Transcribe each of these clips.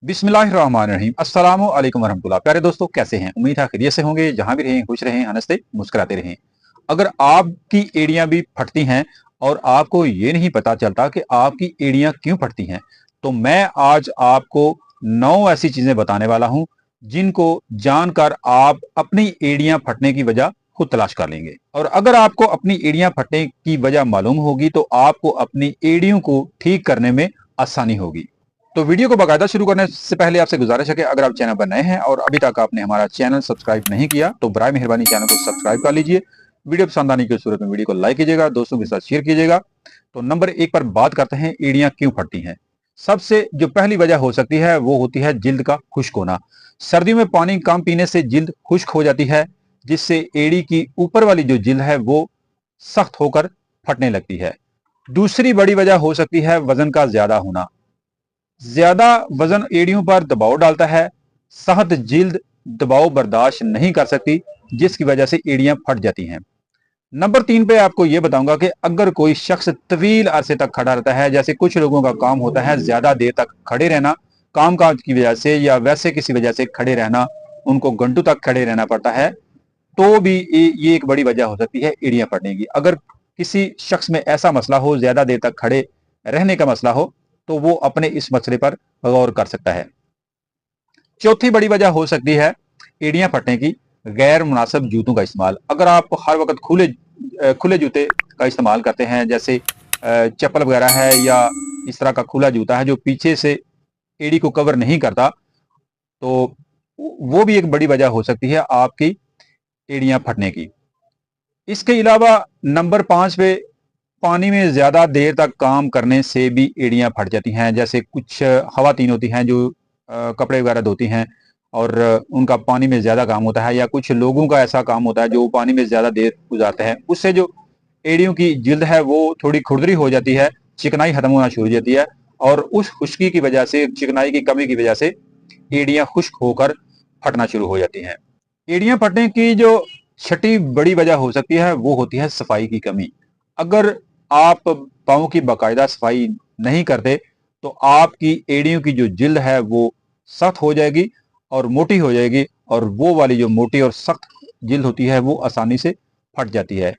बिस्मिल्लाहिर्रहमानिर्रहीम अस्सलामु अलैकुम वरहमतुल्लाह। प्यारे दोस्तों, कैसे हैं? उम्मीद है खैरियत से होंगे। जहां भी रहें खुश रहें, हंसते मुस्कुराते रहें। अगर आपकी एड़ियां भी फटती हैं और आपको ये नहीं पता चलता कि आपकी एड़ियां क्यों फटती हैं, तो मैं आज आपको 9 ऐसी चीजें बताने वाला हूं जिनको जानकर आप अपनी एड़ियां फटने की वजह खुद तलाश कर लेंगे। और अगर आपको अपनी एड़ियां फटने की वजह मालूम होगी तो आपको अपनी एड़ियों को ठीक करने में आसानी होगी। तो वीडियो को बाकायदा शुरू करने से पहले आपसे गुजारिश है कि अगर आप चैनल पर नए हैं और अभी तक आपने हमारा चैनल सब्सक्राइब नहीं किया तो बराए मेहरबानी चैनल को सब्सक्राइब कर लीजिए। वीडियो पसंद आने की सूरत में वीडियो को लाइक कीजिएगा, दोस्तों के साथ शेयर कीजिएगा। तो नंबर 1 पर बात करते हैं, एड़ियां क्यों फटती हैं। सबसे जो पहली वजह हो सकती है वो होती है जिल्द का खुश्क होना। सर्दियों में पानी कम पीने से जिल्द खुश्क हो जाती है, जिससे एड़ी की ऊपर वाली जो जिल्द है वो सख्त होकर फटने लगती है। दूसरी बड़ी वजह हो सकती है वजन का ज्यादा होना। ज्यादा वजन एड़ियों पर दबाव डालता है। सख्त जिल्द दबाव बर्दाश्त नहीं कर सकती, जिसकी वजह से एड़ियां फट जाती हैं। नंबर 3 पे आपको यह बताऊंगा कि अगर कोई शख्स तवील अरसे तक खड़ा रहता है, जैसे कुछ लोगों का काम होता है ज्यादा देर तक खड़े रहना, काम काज की वजह से या वैसे किसी वजह से खड़े रहना, उनको घंटों तक खड़े रहना पड़ता है, तो भी ये एक बड़ी वजह हो सकती है एड़ियां फटने की। अगर किसी शख्स में ऐसा मसला हो, ज्यादा देर तक खड़े रहने का मसला हो, तो वो अपने इस मसले पर गौर कर सकता है। चौथी बड़ी वजह हो सकती है एड़ियां फटने की गैर मुनासिब जूतों का इस्तेमाल। अगर आप हर वक्त खुले जूते का इस्तेमाल करते हैं, जैसे चप्पल वगैरह है या इस तरह का खुला जूता है जो पीछे से एड़ी को कवर नहीं करता, तो वो भी एक बड़ी वजह हो सकती है आपकी एड़ियां फटने की। इसके अलावा नंबर 5 पे पानी में ज्यादा देर तक काम करने से भी एड़ियां फट जाती हैं। जैसे कुछ खवातीन होती हैं जो कपड़े वगैरह धोती हैं और उनका पानी में ज्यादा काम होता है, या कुछ लोगों का ऐसा काम होता है जो पानी में ज्यादा देर गुजारते हैं, उससे जो एड़ियों की जिल्द है वो थोड़ी खुरदरी हो जाती है, चिकनाई खत्म होना शुरू हो जाती है, और उस खुश्की की वजह से, चिकनाई की कमी की वजह से एड़ियां खुश्क होकर फटना शुरू हो जाती हैं। एड़ियां फटने की जो छठी बड़ी वजह हो सकती है वो होती है सफाई की कमी। अगर आप पाँव की बाकायदा सफाई नहीं करते तो आपकी एड़ियों की जो जिल्द है वो सख्त हो जाएगी और मोटी हो जाएगी, और वो वाली जो मोटी और सख्त जिल्द होती है वो आसानी से फट जाती है।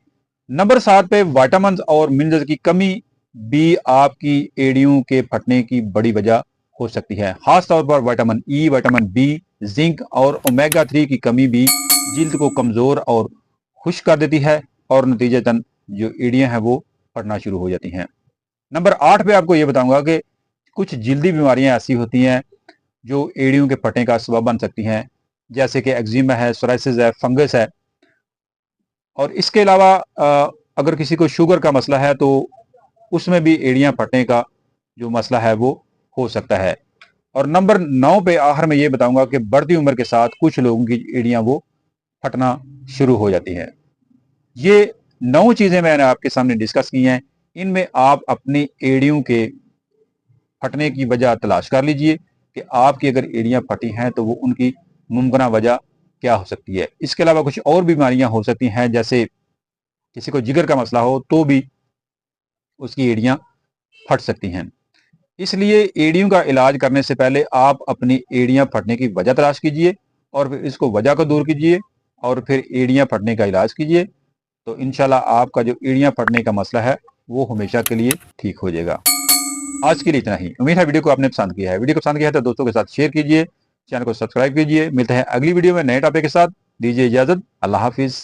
नंबर 7 पे विटामिन और मिनरल्स की कमी भी आपकी एड़ियों के फटने की बड़ी वजह हो सकती है। खासतौर पर vitamin E, vitamin B, zinc और ओमेगा 3 की कमी भी जिल्द को कमजोर और खुश्क कर देती है, और नतीजतन जो एड़ियां हैं वो फटना शुरू हो जाती हैं। नंबर 8 पे आपको ये बताऊंगा कि कुछ जिल्दी बीमारियां ऐसी होती हैं जो एड़ियों के फटने का सबब बन सकती हैं, जैसे कि एक्जिमा है, सोराइसिस है, फंगस है। और इसके अलावा अगर किसी को शुगर का मसला है तो उसमें भी एड़ियां फटने का जो मसला है वो हो सकता है। और नंबर 9 पे आखिर में ये बताऊंगा कि बढ़ती उम्र के साथ कुछ लोगों की एड़ियां वो फटना शुरू हो जाती हैं। ये 9 चीजें मैंने आपके सामने डिस्कस की हैं। इनमें आप अपनी एड़ियों के फटने की वजह तलाश कर लीजिए कि आपकी अगर एड़ियां फटी हैं तो वो उनकी मुमकिन वजह क्या हो सकती है। इसके अलावा कुछ और बीमारियां हो सकती हैं, जैसे किसी को जिगर का मसला हो तो भी उसकी एड़ियां फट सकती हैं। इसलिए एड़ियों का इलाज करने से पहले आप अपनी एड़ियां फटने की वजह तलाश कीजिए और फिर इसको वजह को दूर कीजिए और फिर एड़ियां फटने का इलाज कीजिए। तो इंशाल्लाह आपका जो एड़ियां फटने का मसला है वो हमेशा के लिए ठीक हो जाएगा। आज के लिए इतना ही। उम्मीद है वीडियो को आपने पसंद किया है। वीडियो को पसंद किया है तो दोस्तों के साथ शेयर कीजिए, चैनल को सब्सक्राइब कीजिए। मिलते हैं अगली वीडियो में नए टॉपिक के साथ। दीजिए इजाजत। अल्लाह हाफिज।